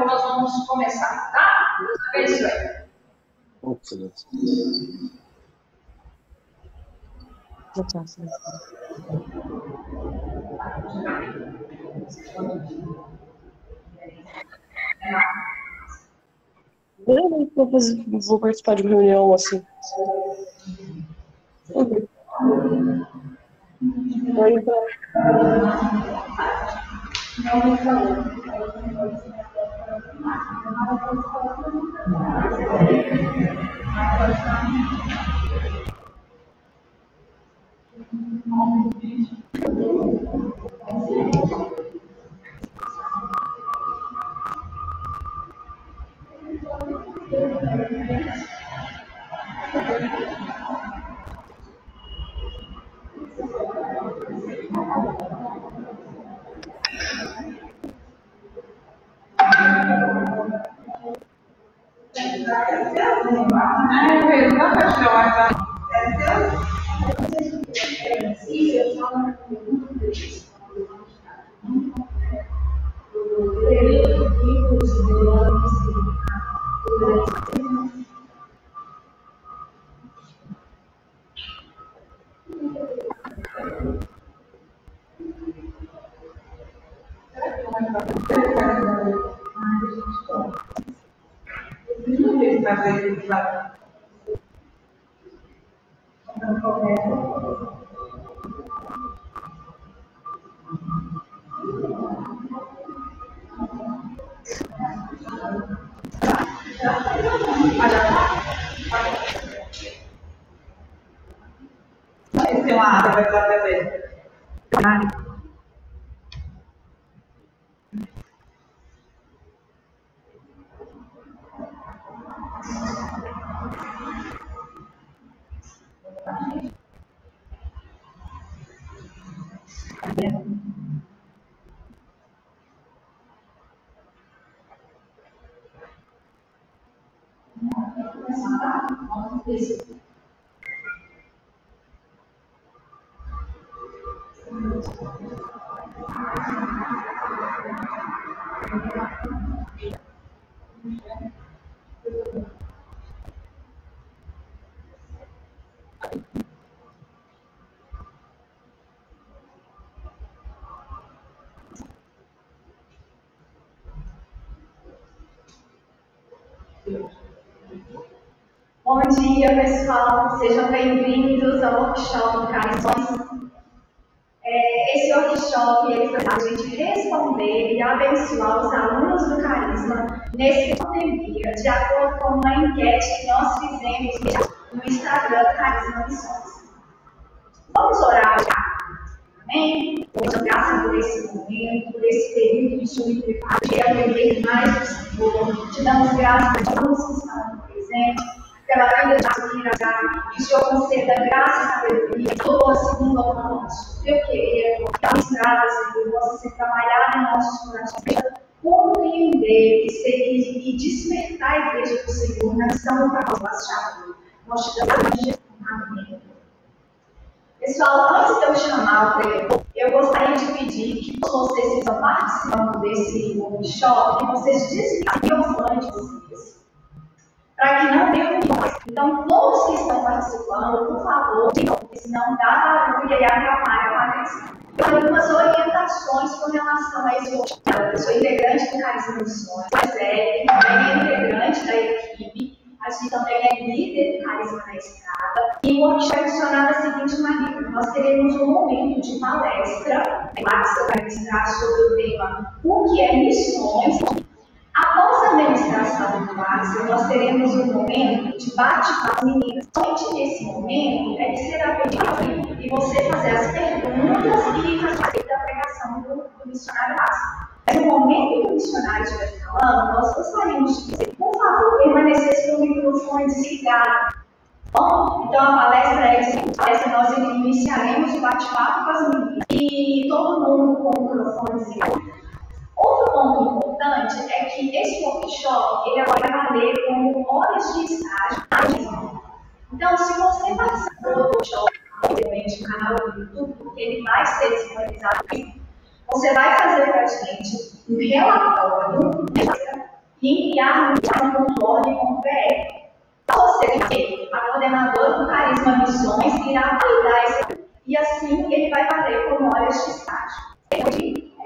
nós vamos começar, tá? Abençoe. Vou participar de uma reunião assim. Vai entrar. Esse é uma área, vai dar pra ver. Bom dia, pessoal. Sejam bem-vindos ao workshop Carismas. Esse workshop ele foi para a gente responder e abençoar os alunos do Carisma nesse pandemia, de acordo com uma enquete que nós fizemos no Instagram do Carisma Missões. Vamos orar já. Amém? Damos graças por esse momento, por esse período de junho de aprender mais do Senhor. Te damos graças a todos que estão presentes, pela vida de Deus, que o Senhor conceda graça e sabedoria, toda a segunda nosso. Eu queria ministrar, Senhor, você trabalhar em nossos corações, compreender e despertar a igreja do Senhor na missão para nós, chave. Nós te damos amém. Pessoal, antes de eu chamar o pregador, eu gostaria de pedir que todos vocês que estão participando desse workshop, que vocês desliguem o fone de vocês, para que não tenham voz. Então, todos que estão participando, por favor, porque senão dá barulho e atrapalha a palestra. Eu tenho algumas orientações com relação a esse workshop. Eu sou integrante do Carisma Missões, mas também é integrante da equipe. A gente também é líder do Carisma na Estrada. E o workshop é funcionar da seguinte maneira: nós teremos um momento de palestra, que vai ministrar sobre o tema o que é missões. Após a ministração do Márcio, nós teremos um momento de bate-papo meninas. Somente nesse momento é que será pedido e você fazer as perguntas e fazer a pregação do missionário Márcio. No momento que o missionário estiver falando, nós gostaríamos de dizer, por favor, permanecesse com o microfone desligado. Bom, então a palestra é essa, nós iniciaremos o bate-papo com as meninas e todo mundo com o microfone desligado. Outro ponto importante é que esse workshop ele vai valer como horas de estágio. Então, se você participou do workshop, obviamente, no canal do YouTube, porque ele vai ser disponibilizado aqui, você vai fazer para a gente um relatório, criar um ordem com o PR. Você, a coordenadora do Carisma Missões, irá validar esse e assim ele vai valer como horas de estágio.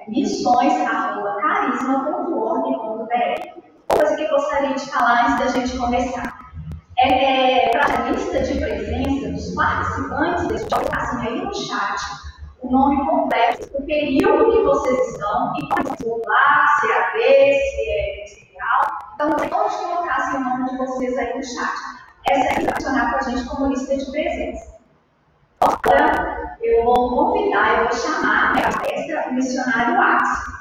Missões@carisma.org.br. Coisa que eu gostaria de falar antes da gente começar. Para a lista de presença dos participantes desse jogo, assim aí no chat, o nome completo, o período que vocês estão, e como lá, se é AD, se é integral. Então, você pode colocar assim, o nome de vocês aí no chat. Essa aí vai funcionar com a gente como lista de presença. Agora, eu vou convidar, eu vou chamar a palestra o missionário Axel.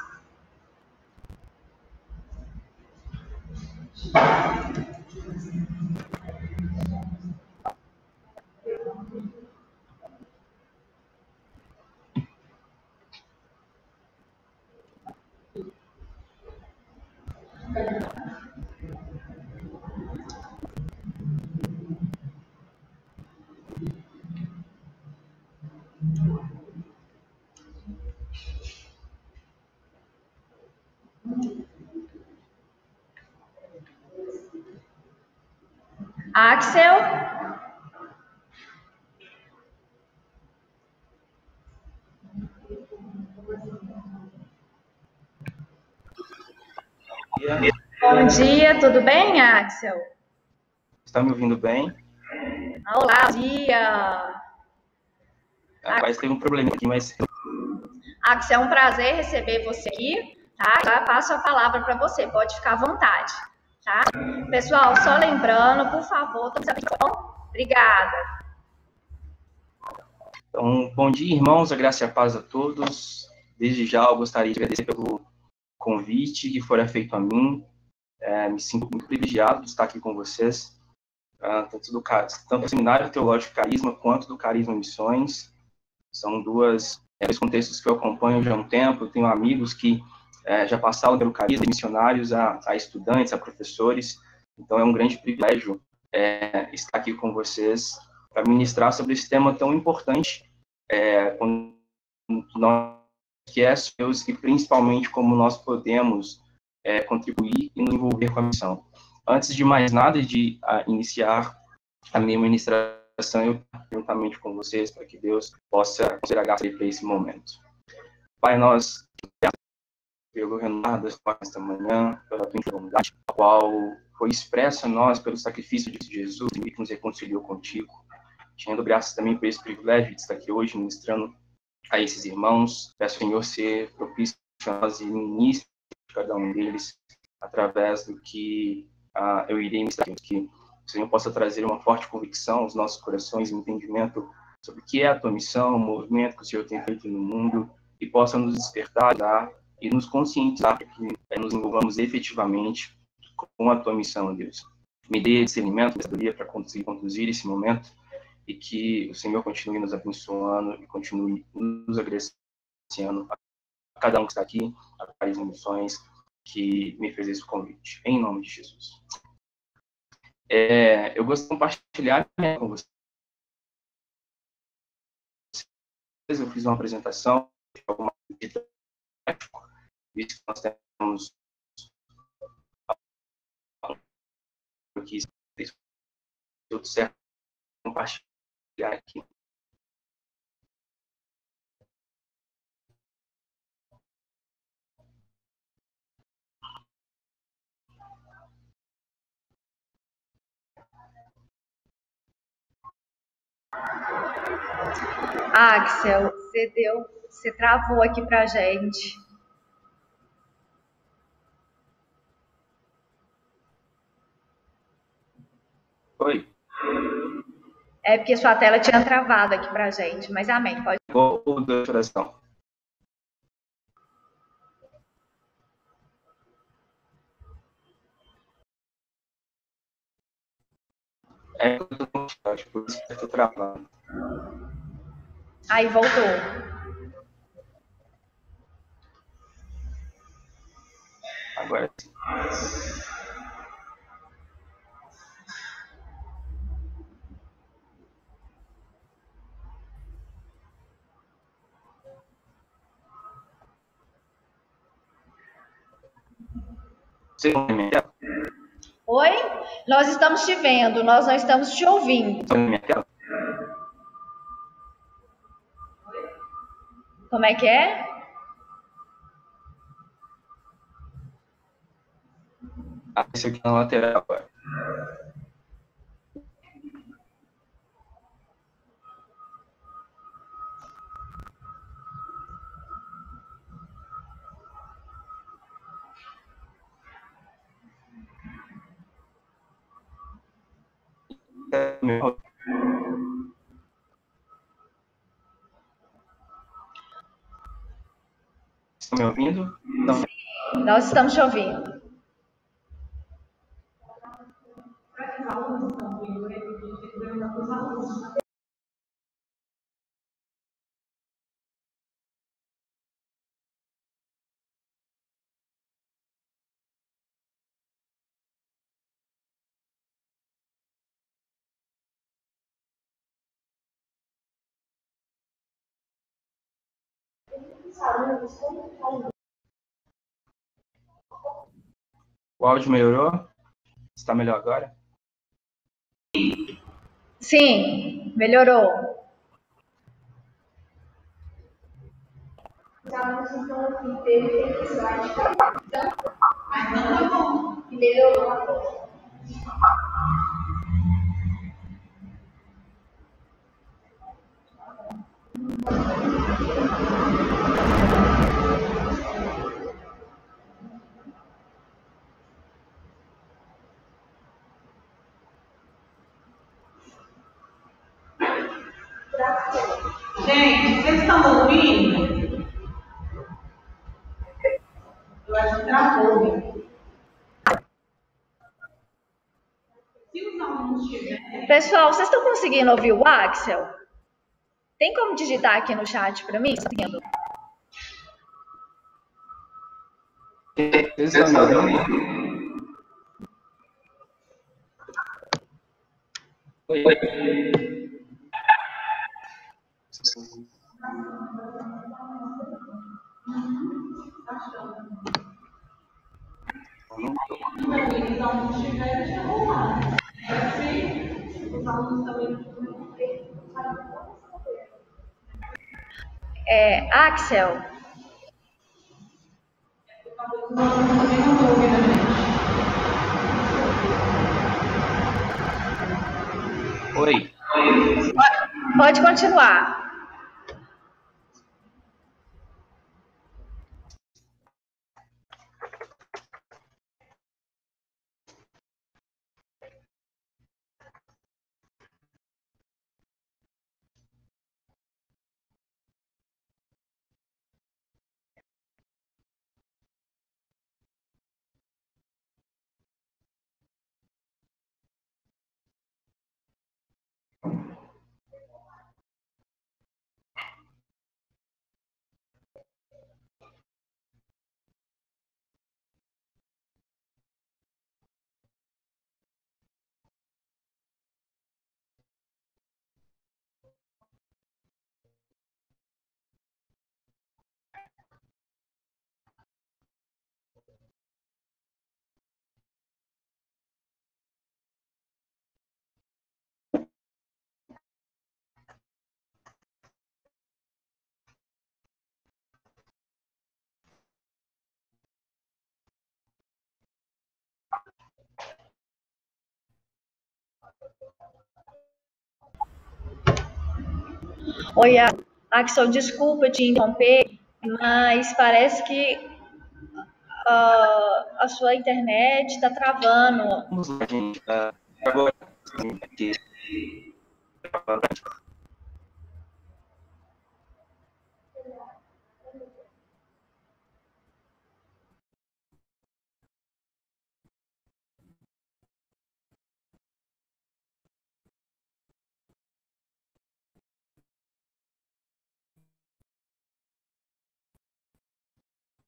Axel? Bom dia, tudo bem, Axel? Está me ouvindo bem? Olá, bom dia! Parece que teve um problema aqui, mas... Axel, é um prazer receber você aqui, tá? Já passo a palavra para você, pode ficar à vontade, tá? Pessoal, só lembrando, por favor, todos aqui, obrigada. Então, bom dia, irmãos, a graça e a paz a todos. Desde já eu gostaria de agradecer pelo convite que foi feito a mim. Me sinto muito privilegiado de estar aqui com vocês, tanto do Seminário Teológico Carisma quanto do Carisma Missões. São dois contextos que eu acompanho já há um tempo. Eu tenho amigos que já passaram pelo Carisma, missionários a estudantes, a professores. Então, é um grande privilégio estar aqui com vocês para ministrar sobre esse tema tão importante, quando nós esquecemos que principalmente como nós podemos contribuir e nos envolver com a missão. Antes de mais nada, de iniciar a minha ministração, eu juntamente com vocês, para que Deus possa conceder a graça para esse momento. Pai, nós pelo renovar das esta manhã, pela tua intimidade, a qual foi expressa a nós pelo sacrifício de Jesus, que nos reconciliou contigo. Te rendo graças também por esse privilégio de estar aqui hoje ministrando a esses irmãos. Peço, Senhor, ser propício a nós e ministre cada um deles através do que eu irei ministrar, que o Senhor possa trazer uma forte convicção aos nossos corações e entendimento sobre o que é a tua missão, o movimento que o Senhor tem feito no mundo, e possa nos despertar e nos conscientizar para que nos envolvamos efetivamente com a tua missão, Deus. Me dê discernimento, sabedoria para conseguir conduzir esse momento, e que o Senhor continue nos abençoando e continue nos agradecendo a cada um que está aqui, a Carisma Missões, que me fez esse convite. Em nome de Jesus. Eu gosto de compartilhar com vocês. Eu fiz uma apresentação de alguma coisa, visto que nós temos aqui, tudo certo, compartilhar aqui. Axel, você travou aqui pra gente. Oi. É porque sua tela tinha travado aqui pra gente, mas amém, pode. Vou da oração. Eu estou com chat, por isso que eu estou travando. Aí voltou. Agora sim. Você não me Oi? Nós estamos te vendo, nós não estamos te ouvindo. Estão na minha tela? Como é que é? Apareceu aqui na lateral agora. Estão me ouvindo? Não. Nós estamos te ouvindo. O áudio melhorou? Está melhor agora? Sim, melhorou. Melhorou. Gente, vocês estão ouvindo? Eu acho que travou. Se os alunos tiverem. Pessoal, vocês estão conseguindo ouvir o Axel? Tem como digitar aqui no chat para mim? Vocês estão me ouvindo? Oi. Se os alunos tiverem, já vão lá. Se os alunos também. Axel, Os alunos também não estão ouvindo a gente. Oi. pode continuar. Oi, Axel, desculpa te interromper, mas parece que a sua internet está travando. Vamos lá, gente. Agora, aqui.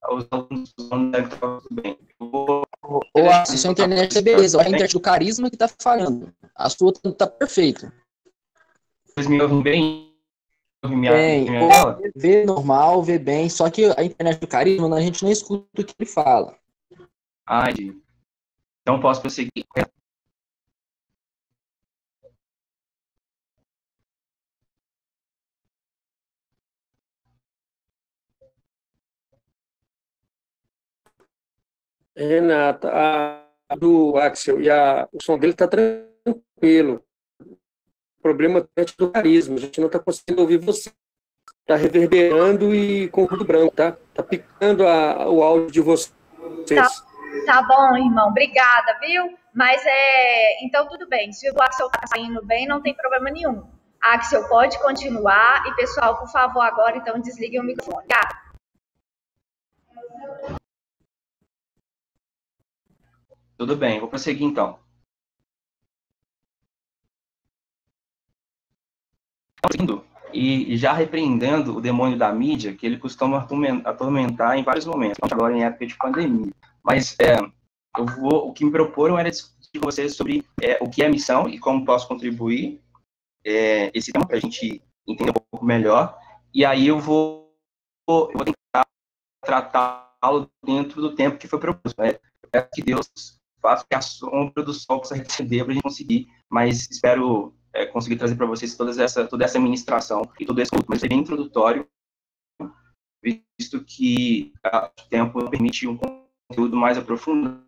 Os alunos devem estar tudo bem. Ou a sua internet é beleza, ou a internet do carisma que tá falhando. A sua tá perfeita. Vocês me ouvem bem? Bem, vê normal, vê bem, só que a internet do carisma a gente não escuta o que ele fala. Ai, Então, posso prosseguir? Renata, do Axel, o som dele está tranquilo. O problema é do carisma, a gente não está conseguindo ouvir você. Está reverberando e com ruído branco, tá? Está picando o áudio de vocês. Tá bom, irmão, obrigada, viu? Mas então tudo bem, se o Axel tá saindo bem, não tem problema nenhum. Axel, pode continuar, e pessoal, por favor, agora então desliguem o microfone, tá? Tudo bem, vou prosseguir então. E já repreendendo o demônio da mídia, que ele costuma atormentar em vários momentos, agora em época de pandemia. Mas o que me proporam era discutir com vocês sobre o que é missão e como posso contribuir esse tema para a gente entender um pouco melhor. E aí eu vou tentar tratá-lo dentro do tempo que foi proposto. Né? Eu peço que Deus faça que a sombra do sol possa receber para a gente conseguir, mas espero conseguir trazer para vocês toda essa ministração e todo esse conteúdo, mas bem introdutório, visto que o tempo permite um conteúdo mais aprofundado.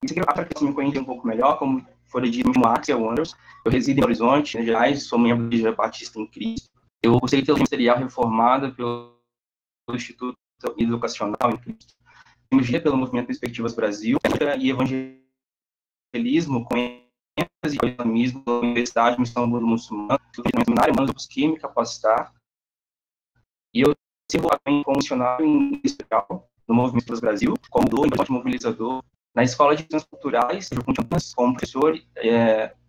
Isso aqui para que me conheça um pouco melhor, como foi dito no Axel Wonders, eu resido em Horizonte, Minas Gerais, sou membro da Igreja Batista em Cristo. Eu gostei de ter uma ministerial reformada pelo Instituto Educacional em Cristo, teologia pelo Movimento Perspectivas Brasil e evangelismo com ênfase e islamismo da Universidade Missão Muçulmana, seminário Humanos Química, Capacitar. E eu sirvo como missionário em especial no Movimento Perspectivas Brasil, como mobilizador na Escola de Ciências Culturais, como professor,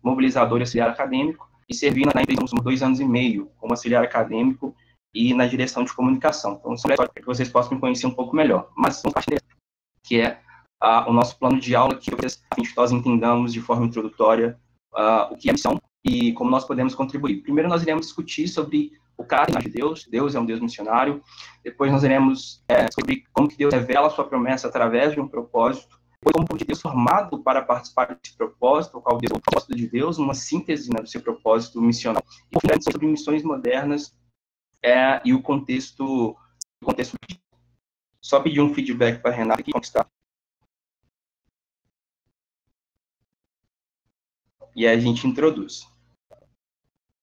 mobilizador e auxiliar acadêmico, e servi na empresa por 2 anos e meio como auxiliar acadêmico e na direção de comunicação. Então, só para que vocês possam me conhecer um pouco melhor. Mas, que é o nosso plano de aula, que nós entendamos de forma introdutória o que é missão e como nós podemos contribuir. Primeiro, nós iremos discutir sobre o caráter de Deus. Deus é um Deus missionário. Depois, nós iremos sobre como que Deus revela a sua promessa através de um propósito. Depois, como Deus formado para participar desse propósito, o qual Deus é o propósito de Deus, uma síntese do seu propósito missionário. E, por fim, sobre missões modernas e o contexto. Só pedir um feedback para a Renata aqui, como está. E aí a gente introduz.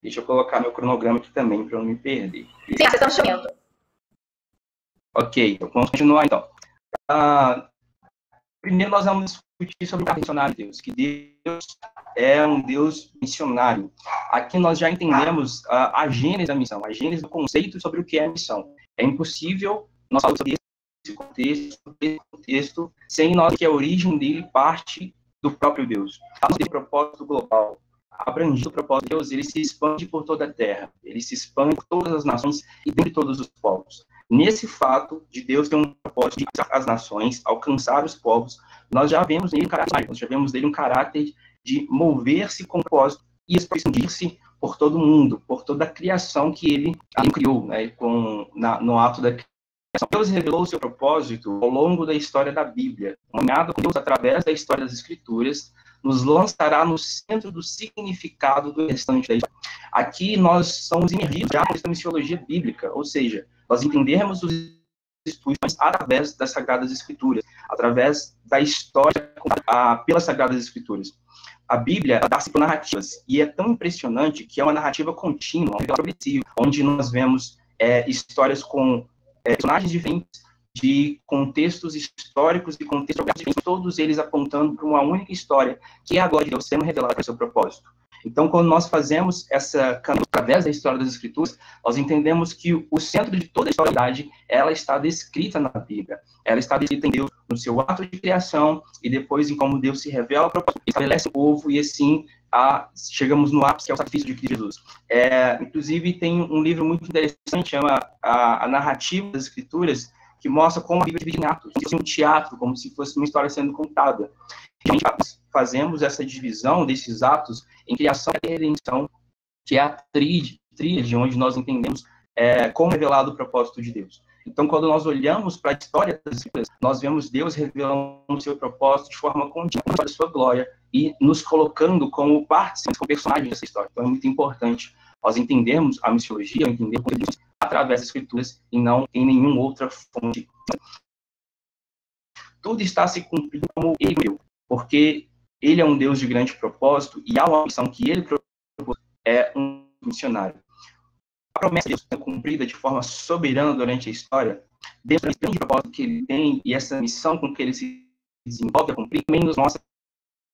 Deixa eu colocar meu cronograma aqui também, para eu não me perder. Sim, vocês estão chamando. Ok, então vamos continuar então. Primeiro nós vamos discutir sobre o missionário de Deus, que Deus é um Deus missionário. Aqui nós já entendemos a gênese da missão, a gênese do conceito sobre o que é missão. É impossível nós falarmos sobre esse contexto, sem nós que a origem dele parte do próprio Deus. O propósito global, abrangido o propósito de Deus, ele se expande por toda a terra, ele se expande por todas as nações e dentre todos os povos. Nesse fato de Deus ter um propósito de alcançar as nações, alcançar os povos, nós já vemos nele um caráter de mover-se com propósito e expandir-se por todo o mundo, por toda a criação que ele criou, né, no ato da criação. Deus revelou o seu propósito ao longo da história da Bíblia. Caminhada com Deus através da história das Escrituras, nos lançará no centro do significado do restante da história. Aqui nós somos imergidos já nessa missiologia bíblica, ou seja, nós entendemos os estudos através das Sagradas Escrituras, através da história pelas Sagradas Escrituras. A Bíblia dá-se por narrativas, e é tão impressionante que é uma narrativa contínua, progressiva, onde nós vemos histórias com personagens diferentes, de contextos históricos e contextos diferentes, todos eles apontando para uma única história, que é a glória de Deus sendo revelada para o seu propósito. Então, quando nós fazemos essa caminhada através da história das Escrituras, nós entendemos que o centro de toda a historicidade, ela está descrita na Bíblia. Ela está descrita em Deus, no seu ato de criação, e depois em como Deus se revela ao propósito, estabelece o povo, e assim chegamos no ápice, que é o sacrifício de Cristo Jesus. Inclusive, tem um livro muito interessante, chama A Narrativa das Escrituras, que mostra como a Bíblia divide em atos, como se fosse um teatro, como se fosse uma história sendo contada. E fazemos essa divisão desses atos em criação e redenção, que é a tríade, onde nós entendemos como revelado o propósito de Deus. Então, quando nós olhamos para a história das Escrituras, nós vemos Deus revelando o seu propósito de forma contínua, a sua glória, e nos colocando como participantes, como personagens dessa história. Então, é muito importante nós entendermos a missiologia, entendermos Deus através das Escrituras e não em nenhuma outra fonte. Tudo está se cumprindo como Ele viu, porque Ele é um Deus de grande propósito e há uma missão que Ele propôs, é um missionário. A promessa de Deus é cumprida de forma soberana durante a história, dentro desse grande propósito que Ele tem e essa missão com que Ele se desenvolve a cumprir, também nos mostra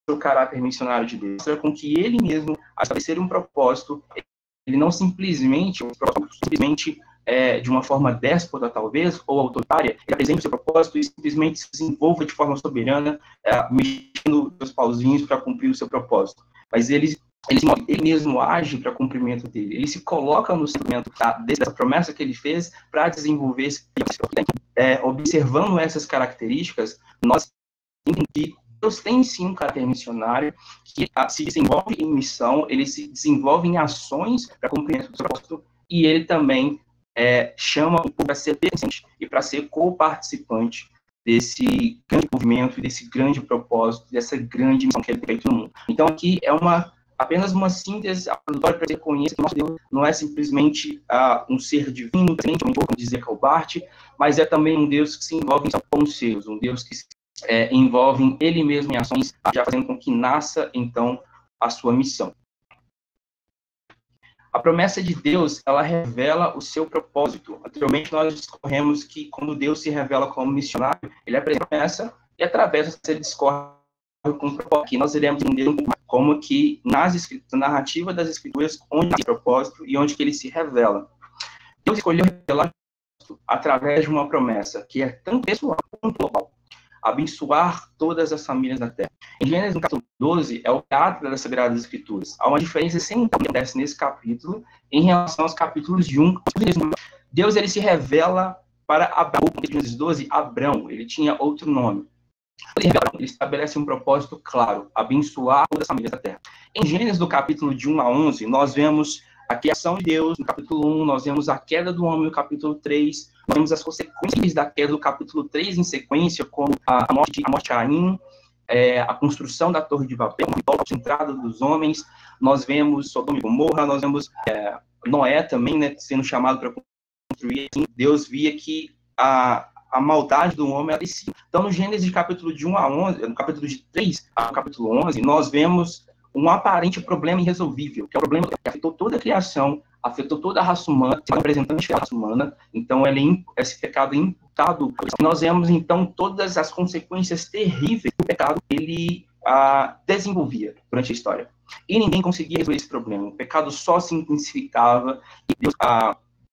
o caráter missionário de Deus, mostra com que Ele mesmo, a estabelecer um propósito, Ele não simplesmente de uma forma déspota, talvez, ou autoritária, ele apresenta o seu propósito e simplesmente se desenvolva de forma soberana, mexendo os pauzinhos para cumprir o seu propósito. Mas ele mesmo age para cumprimento dele. Ele se coloca no segmento dessa promessa que ele fez para desenvolver esse propósito. Observando essas características, nós entendemos que Deus tem sim um caráter missionário que se desenvolve em missão, ele se desenvolve em ações para cumprimento do seu propósito, e ele também chama o povo para ser presente e para ser co-participante desse grande movimento, desse grande propósito, dessa grande missão que ele tem feito no mundo. Então, aqui é apenas uma síntese para que você conheça que nosso Deus não é simplesmente um ser divino, como dizia Calbart, mas é também um Deus que se envolve com os seus, um Deus que se envolve ele mesmo em ações, já fazendo com que nasça, então, a sua missão. A promessa de Deus, ela revela o seu propósito. Anteriormente, nós discorremos que quando Deus se revela como missionário, ele apresenta a promessa e através dessa ele discorre com o propósito. Aqui nós iremos entender como que na narrativa das Escrituras, onde tem propósito e onde que ele se revela. Deus escolheu revelar através de uma promessa que é tanto pessoal quanto global. Abençoar todas as famílias da terra. Em Gênesis, no capítulo 12, é o teatro das Sagradas Escrituras. Há uma diferença sempre que acontece nesse capítulo em relação aos capítulos de 1. Deus ele se revela para Abraão. Em Gênesis 12, Abrão, ele tinha outro nome. Ele estabelece um propósito claro, abençoar todas as famílias da terra. Em Gênesis, do capítulo de 1 a 11, nós vemos a criação de Deus, no capítulo 1, nós vemos a queda do homem, no capítulo 3, nós vemos as consequências da queda do capítulo 3 em sequência, como a morte de Caim, a construção da Torre de Babel, a entrada dos homens, nós vemos Sodoma e Gomorra, nós vemos Noé também, né, sendo chamado para construir. Assim, Deus via que a maldade do homem descia. Então, no Gênesis, capítulo de 1 a 11, no capítulo de 3 ao capítulo 11, nós vemos um aparente problema irresolvível, que é o problema que afetou toda a criação, afetou toda a raça humana, representante da raça humana. Então, esse pecado é imputado. Nós vemos, então, todas as consequências terríveis que o pecado ele desenvolvia durante a história. E ninguém conseguia resolver esse problema. O pecado só se intensificava e Deus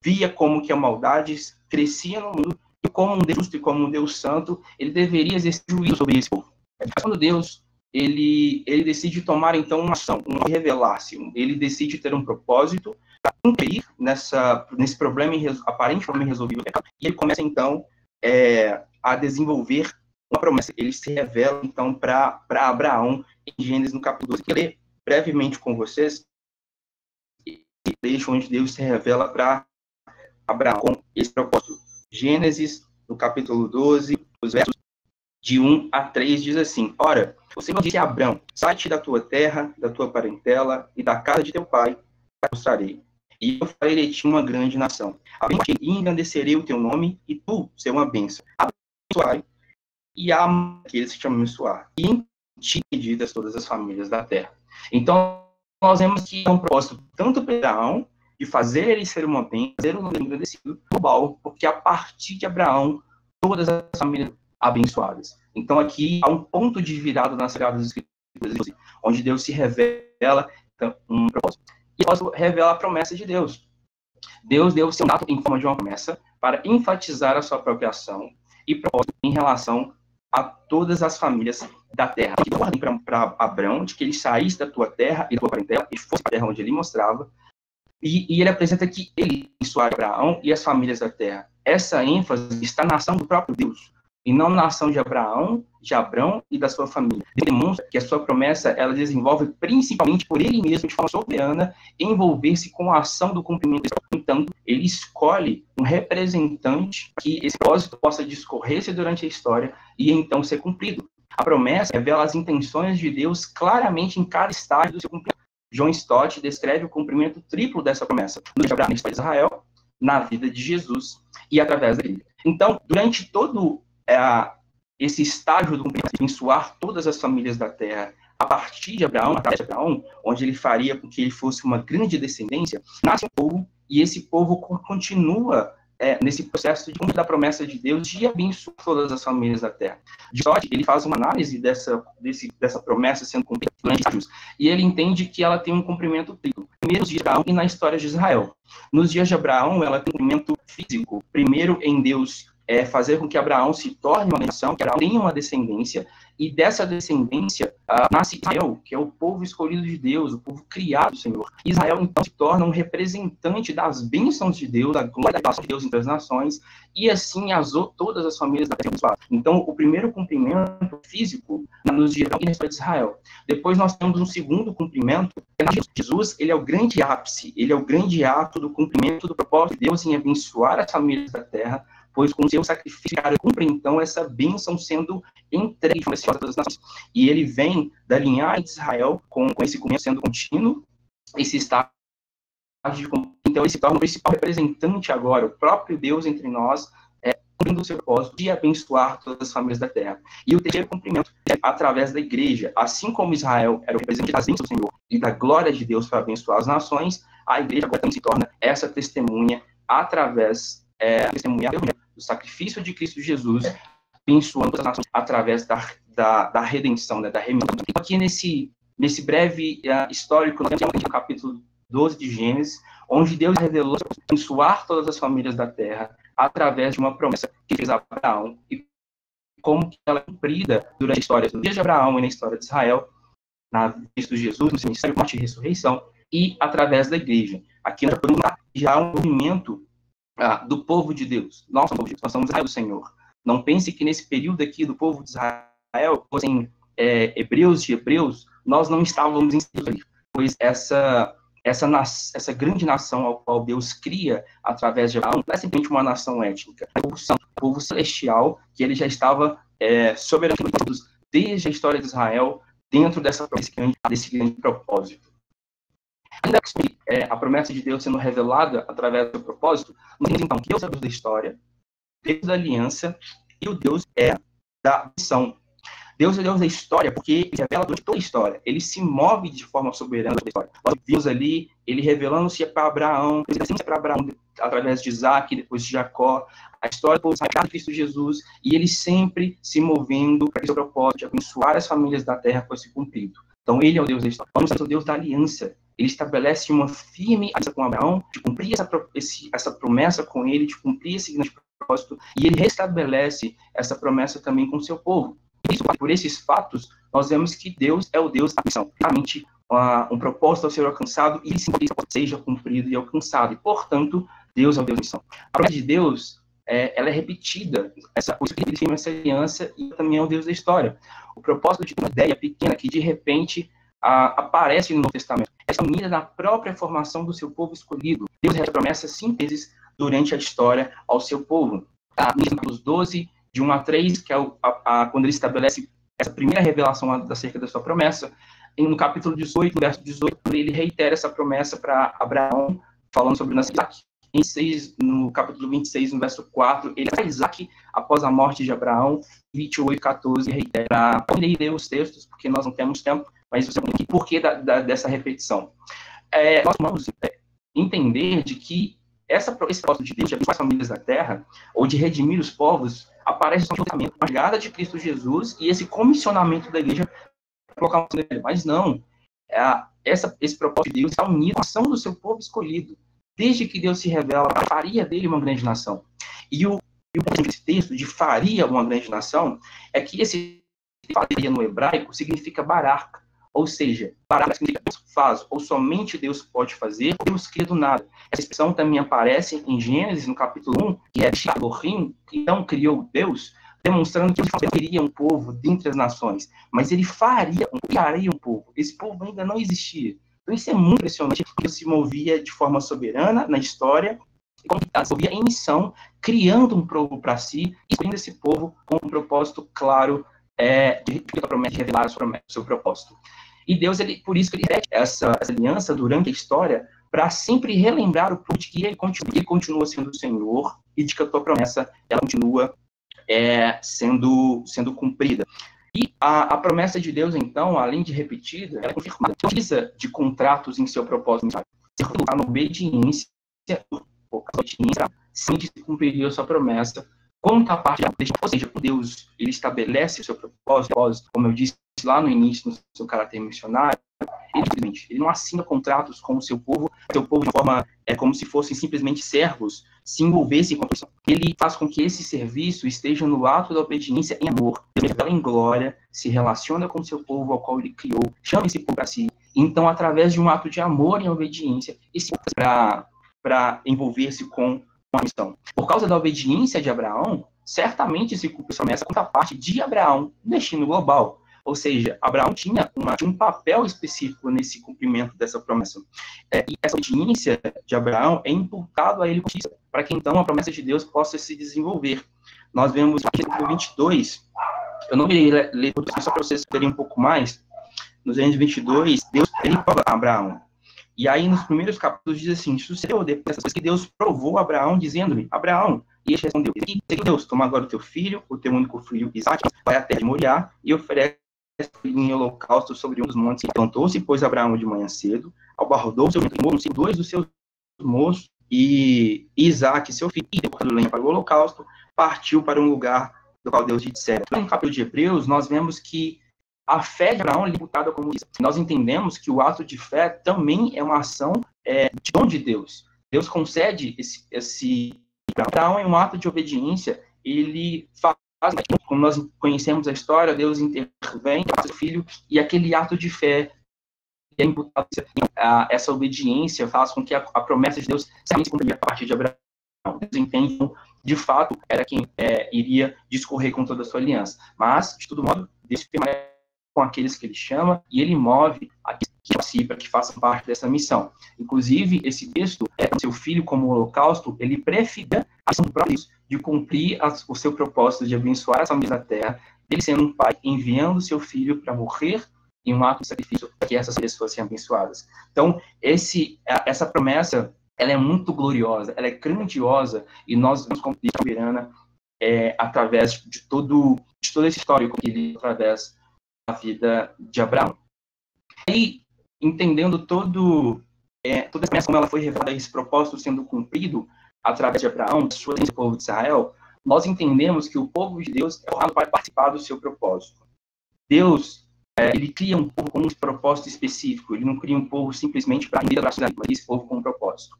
via como que a maldade crescia no mundo e como um Deus justo e como um Deus santo, ele deveria exercer juízo sobre esse povo. Mas quando Deus ele decide tomar, então, uma ação, revelar-se. Ele decide ter um propósito para cumprir nesse problema aparente problema irresolvível. E ele começa, então, a desenvolver uma promessa. Ele se revela, então, para Abraão, em Gênesis, no capítulo 12. Eu vou ler brevemente com vocês e deixo onde Deus se revela para Abraão com esse propósito. Gênesis, no capítulo 12, os versos de 1 a 3, diz assim: Ora, o Senhor disse a Abrão: sai-te da tua terra, da tua parentela e da casa de teu pai, te mostrarei. E eu farei de ti uma grande nação. Abençoarei e engrandecerei o teu nome, e tu ser uma bênção. Abençoarei e amo aqueles que te abençoar. E em ti benditas todas as famílias da terra. Então, nós vemos que é um propósito tanto para Abraão, de fazer ele ser uma bênção, fazer um nome engrandecido, global, porque a partir de Abraão, todas as famílias abençoadas. Então, aqui há um ponto de virada nas Sagradas Escrituras, onde Deus se revela um propósito. E o propósito revela a promessa de Deus. Deus deu o seu ato em forma de uma promessa para enfatizar a sua própria ação e propósito em relação a todas as famílias da terra. Ele deu ordem para Abrão de que ele saísse da tua terra e da tua parentela e fosse para a terra onde ele mostrava. E ele apresenta que ele abençoaria Abraão e as famílias da terra. Essa ênfase está na ação do próprio Deus, e não na ação de Abraão, de Abrão e da sua família. Ele demonstra que a sua promessa, ela desenvolve principalmente por ele mesmo, de forma soberana, envolver-se com a ação do cumprimento. Então, ele escolhe um representante que esse propósito possa discorrer-se durante a história e então ser cumprido. A promessa revela as intenções de Deus claramente em cada estágio do seu cumprimento. John Stott descreve o cumprimento triplo dessa promessa no Abraão, na história de Israel, na vida de Jesus e através da igreja. Então, durante todo esse estágio do cumprimento, de abençoar todas as famílias da terra, a partir de Abraão, através de Abraão, onde ele faria com que ele fosse uma grande descendência, nasce um povo, e esse povo continua nesse processo de cumprir da promessa de Deus de abençoar todas as famílias da terra. Stott, ele faz uma análise dessa promessa sendo cumprida durante anos, e ele entende que ela tem um cumprimento triplo. Primeiro, nos dias de Abraão e na história de Israel. Nos dias de Abraão, ela tem um cumprimento físico. Primeiro, em Deus fazer com que Abraão se torne uma nação, que Abraão tenha uma descendência, e dessa descendência nasce Israel, que é o povo escolhido de Deus, o povo criado do Senhor. Israel, então, se torna um representante das bênçãos de Deus, da glória de Deus entre as nações, e assim todas as famílias da terra. Então, o primeiro cumprimento físico nos dias de história de Israel. Depois nós temos um segundo cumprimento, que Jesus, ele é o grande ápice, ele é o grande ato do cumprimento do propósito de Deus em abençoar as famílias da terra, pois com o seu sacrifício, cumpre então essa bênção sendo entregue a todas as nações. E ele vem da linhagem de Israel, com esse cumprimento sendo contínuo, esse estágio de cumprimento. Então ele se torna o principal representante agora, o próprio Deus entre nós, cumprindo o seu propósito de abençoar todas as famílias da terra. E o terceiro cumprimento é através da igreja. Assim como Israel era o representante das bênçãos do Senhor e da glória de Deus para abençoar as nações, a igreja agora também se torna essa testemunha através do sacrifício de Cristo Jesus, abençoando todas as nações através da redenção, da remissão. Aqui nesse breve histórico, nós temos o capítulo 12 de Gênesis, onde Deus revelou abençoar todas as famílias da terra através de uma promessa que fez a Abraão e como que ela é cumprida durante a história do dia de Abraão e na história de Israel, na Cristo Jesus, no seu ministério, morte e ressurreição, e através da igreja. Aqui nós podemos já um movimento do povo de Deus. Nós somos Israel do Senhor. Não pense que nesse período aqui do povo de Israel, fossem hebreus de hebreus, nós não estávamos inseridos, pois essa grande nação ao qual Deus cria através de Abraão não é simplesmente uma nação étnica, é um povo santo, um povo celestial, que ele já estava soberano desde a história de Israel, dentro desse grande propósito. Ainda que a promessa de Deus sendo revelada através do propósito, nós temos então que Deus é o Deus da história, Deus da aliança, e o Deus da missão. Deus é o Deus da história porque ele revela durante toda a história. Ele se move de forma soberana na história. Nós vimos ali ele revelando-se para Abraão, através de Isaac, depois de Jacó, a história do sagrado Cristo Jesus, e ele sempre se movendo para que o seu propósito de abençoar as famílias da terra fosse cumprido. Então ele é o Deus da história. Nós somos o Deus da aliança. Ele estabelece uma firme aliança com Abraão, de cumprir essa promessa com ele, de cumprir esse grande propósito, e ele restabelece essa promessa também com o seu povo. Por esses fatos, nós vemos que Deus é o Deus da missão. Realmente, um propósito a ser alcançado e seja cumprido e alcançado. E, portanto, Deus é o Deus da missão. A promessa de Deus, ela é repetida. Essa aliança e também é o Deus da história. O propósito de uma ideia pequena que, de repente, aparece no Novo Testamento. Essa unida na própria formação do seu povo escolhido. Deus recebe promessas 5 vezes durante a história ao seu povo. Nos capítulos 12, de 1 a 3, que é quando ele estabelece essa primeira revelação acerca da sua promessa. E no capítulo 18, no verso 18, ele reitera essa promessa para Abraão, falando sobre o nascimento de Isaac. No capítulo 26, no verso 4, ele traz Isaac após a morte de Abraão. 28, 14, reitera. Eu irei ler os textos, porque nós não temos tempo, mas você tem que por que dessa repetição. Nós vamos entender de que esse propósito de Deus de abençoar as famílias da terra, ou de redimir os povos, aparece no juntamente com a chegada de Cristo Jesus e esse comissionamento da igreja para colocar o nele. Mas não, esse propósito de Deus está unido à ação do seu povo escolhido. Desde que Deus se revela, faria dele uma grande nação. E o desse texto de faria uma grande nação é que esse faria no hebraico significa barak, ou seja, barak significa Deus faz, ou somente Deus pode fazer, ou Deus cria do nada. Essa expressão também aparece em Gênesis, no capítulo 1, que é Elohim, que então criou Deus, demonstrando que Deus queria um povo dentre as nações, mas ele criaria um povo. Esse povo ainda não existia. Então isso é muito impressionante, porque Deus se movia de forma soberana na história, e como Deus se em missão, criando um povo para si, e escolhendo esse povo com um propósito claro de revelar o seu propósito. E Deus, por isso que ele repete essa aliança durante a história, para sempre relembrar o povo de que ele continua sendo o Senhor e de que a tua promessa ela continua sendo cumprida. E a promessa de Deus, então, além de repetida, ela é confirmada. Não precisa de contratos em seu propósito. Se colocar na obediência, sim, se cumpriria a sua promessa, contraparte, ou seja, Deus, ele estabelece o seu propósito, como eu disse lá no início, no seu caráter missionário, ele não assina contratos com o seu povo de forma como se fossem simplesmente servos, se envolvessem com isso. Ele faz com que esse serviço esteja no ato da obediência em amor, em glória, se relaciona com o seu povo ao qual ele criou, chama esse povo para si. Então, através de um ato de amor e obediência, esse povo para envolver-se com a missão. Por causa da obediência de Abraão, certamente se cumpre a promessa contra a parte de Abraão, destino global. Ou seja, Abraão tinha um papel específico nesse cumprimento dessa promessa. E essa obediência de Abraão é imputado a ele para que então a promessa de Deus possa se desenvolver. Nós vemos no versículo 22, eu não irei ler tudo só para vocês terem um pouco mais. No versículo 22, Deus ele prova a Abraão. E aí, nos primeiros capítulos, diz assim: sucedeu depois dessas coisas que Deus provou a Abraão, dizendo-lhe: Abraão, e este respondeu: Deus, toma agora o teu filho, o teu único filho Isaque, vai à terra de Moriá e oferece em holocausto sobre um dos montes. Levantou-se, pois, Abraão de manhã cedo, albardou o seu moço, dois dos seus moços, e Isaque, seu filho, e cortando lenha para o holocausto, partiu para um lugar do qual Deus lhe dissera. No capítulo de Hebreus, nós vemos que a fé de Abraão é imputada como isso. Nós entendemos que o ato de fé também é uma ação de dom de Deus. Deus concede esse... Abraão é um ato de obediência, ele faz, como nós conhecemos a história, Deus intervém, faz o filho, e aquele ato de fé é imputado. Essa obediência faz com que a promessa de Deus se cumpra a partir de Abraão. Deus entende, de fato, era quem iria discorrer com toda a sua aliança. Mas, de todo modo, Deus permanece com aqueles que ele chama, e ele move aqueles que participa, para que façam parte dessa missão. Inclusive, esse texto, seu filho como holocausto, ele prefigura a ação própria de cumprir o seu propósito de abençoar as famílias da terra, ele sendo um pai, enviando seu filho para morrer em um ato de sacrifício, para que essas pessoas sejam abençoadas. Então, essa promessa, ela é muito gloriosa, ela é grandiosa, e nós vemos como Deus soberana através de todo esse histórico que ele através a vida de Abraão. E, entendendo toda essa promessa, como ela foi revelada, esse propósito sendo cumprido através de Abraão, do povo de Israel, nós entendemos que o povo de Deus é chamado para participar do seu propósito. Deus, ele cria um povo com um propósito específico, ele não cria um povo simplesmente para render abraços, mas esse povo com um propósito.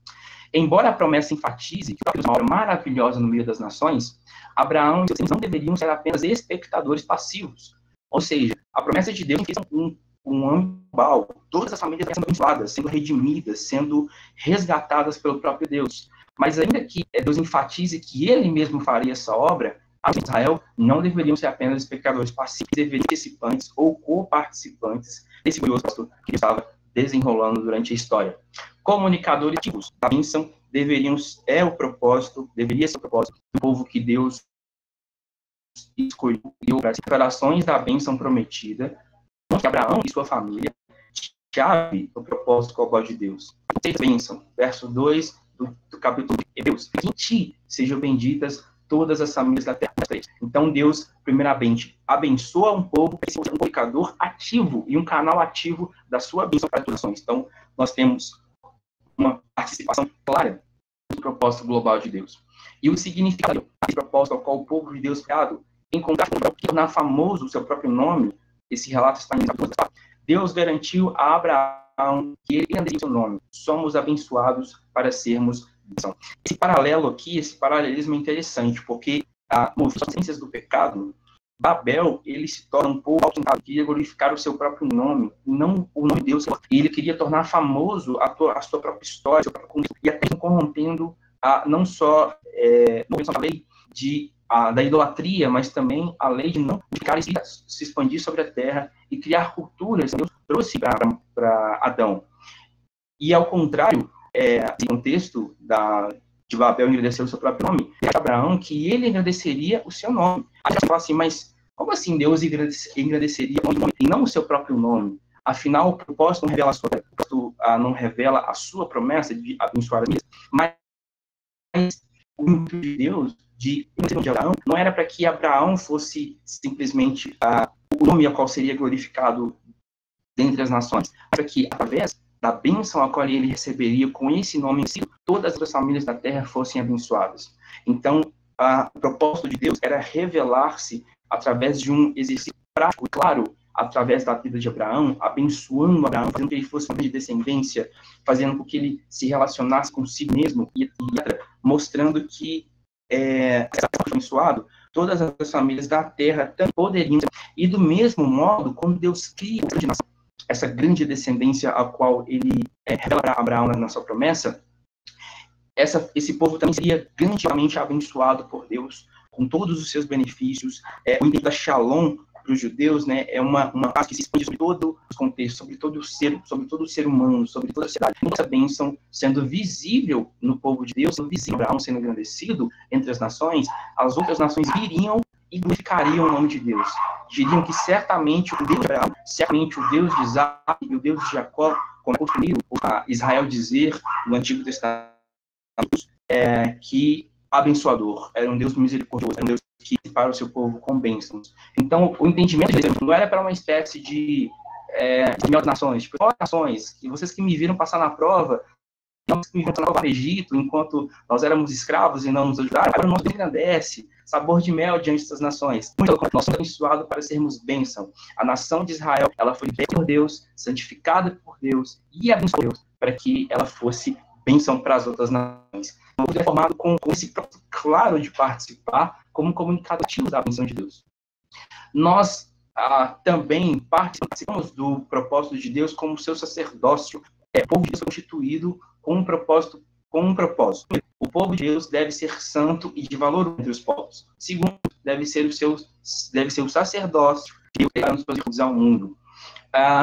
Embora a promessa enfatize que é uma obra maravilhosa no meio das nações, Abraão e seus filhos não deveriam ser apenas espectadores passivos. Ou seja, a promessa de Deus fez um âmbito global, todas as famílias sendo abençoadas, sendo redimidas, sendo resgatadas pelo próprio Deus. Mas ainda que Deus enfatize que ele mesmo faria essa obra, a Israel não deveriam ser apenas espectadores passivos, deveriam ser participantes ou co-participantes desse glorioso que estava desenrolando durante a história. Comunicadores ativos da bênção deveria ser o propósito do povo que Deus escolheu para as declarações da bênção prometida, que Abraão e sua família chave o propósito global de Deus. Bênção, verso 2 do capítulo de Hebreus. Em ti sejam benditas todas as famílias da terra. Então Deus, primeiramente, abençoa um povo, para ser um comunicador ativo e um canal ativo da sua bênção para as nações. Então, nós temos uma participação clara no propósito global de Deus. E o significado desse propósito ao qual o povo de Deus criado, encontrar que tornar famoso o seu próprio nome, esse relato está em capítulo 4. Deus garantiu a Abraão que ele andaria seu nome. Somos abençoados para sermos bênção. Esse paralelo aqui, esse paralelismo é interessante, porque as consequências do pecado, Babel, ele se torna um povo autorizado, queria glorificar o seu próprio nome, não o nome de Deus. E ele queria tornar famoso a sua própria história, seu próprio convívio, e até corrompendo não só a lei da idolatria, mas também a lei de não ficar se expandir sobre a terra e criar culturas que Deus trouxe para Adão. E ao contrário, no contexto de Babel engrandeceu o seu próprio nome, é Abraão que ele engrandeceria o seu nome. A gente fala assim, mas como assim Deus engrandeceria o nome e não o seu próprio nome? Afinal, o propósito não revela a sua promessa de abençoar a vida, mas o intuito de Deus, de Abraão, não era para que Abraão fosse simplesmente o nome ao qual seria glorificado dentre as nações, para que, através da bênção a qual ele receberia com esse nome em si, todas as famílias da terra fossem abençoadas. Então, o propósito de Deus era revelar-se através de um exercício prático, claro, através da vida de Abraão, abençoando Abraão, fazendo que ele fosse uma de descendência, fazendo com que ele se relacionasse consigo mesmo e mostrando que abençoado, todas as famílias da terra também poderiam ser. E do mesmo modo, quando Deus cria essa grande descendência a qual ele revela para Abraão na sua promessa, esse povo também seria grandemente abençoado por Deus, com todos os seus benefícios. O entendimento da Shalom para os judeus, né, é uma paz que se expande sobre todo o contexto, sobre todo o ser humano, sobre toda a sociedade. Essa bênção sendo visível no povo de Deus, sendo visível Abraão sendo engrandecido entre as nações, as outras nações viriam e glorificariam o nome de Deus. Diriam que certamente o Deus de Abraão, certamente o Deus de Isaac e o Deus de Jacó, como é costumeiro Israel dizer no Antigo Testamento, que abençoador, era um Deus misericordioso, era um Deus que para o seu povo com bênçãos. Então, o entendimento de Deus não era para uma espécie de nações, tipo, nações, que vocês que me viram passar na prova, não que me viram passar no Egito, enquanto nós éramos escravos e não nos ajudaram, agora nós engrandece, sabor de mel diante das nações. Nós somos abençoados para sermos bênção. A nação de Israel, ela foi bem por Deus, santificada por Deus e abençoada por Deus, para que ela fosse bênção para as outras nações. O povo é formado com esse próprio claro de participar como comunicativos da bênção de Deus. Nós também participamos do propósito de Deus como seu sacerdócio. O povo de Deus é constituído com um propósito. O povo de Deus deve ser santo e de valor entre os povos. Segundo, deve ser o sacerdócio que Deus nos produzir ao mundo.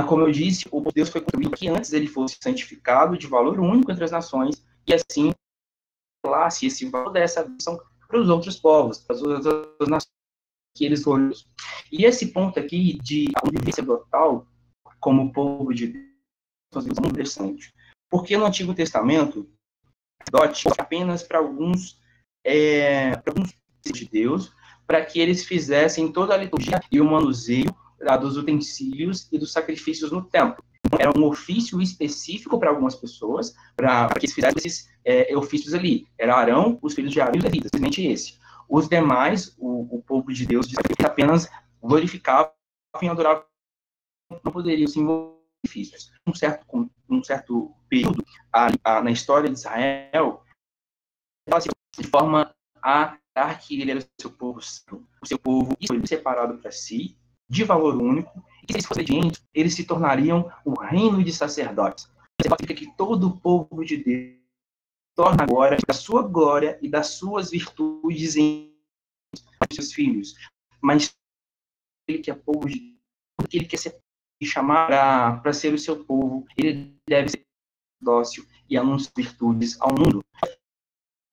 Como eu disse, o povo de Deus foi construído que antes ele fosse santificado de valor único entre as nações e assim revelasse esse valor dessa bênção para os outros povos, para as outras nações que eles foram. E esse ponto aqui de convivência total como povo de Deus é muito interessante, porque no Antigo Testamento apenas para alguns de Deus, para que eles fizessem toda a liturgia e o manuseio dos utensílios e dos sacrifícios no templo. Era um ofício específico para algumas pessoas, para que eles fizessem esses ofícios ali. Era Arão, os filhos de Arão e os levitas, simplesmente esse. Os demais, o povo de Deus, apenas glorificavam e adoravam, não poderiam se envolver em ofícios. Um certo período na história de Israel, de forma a dar que ele era o seu povo separado para si, de valor único, e se eles fossem obedientes, eles se tornariam o reino de sacerdotes. Significa que todo o povo de Deus torna agora da sua glória e das suas virtudes em seus filhos. Mas ele que é povo de Deus, porque ele quer ser chamar para ser o seu povo, ele deve ser dócil e anunciar virtudes ao mundo.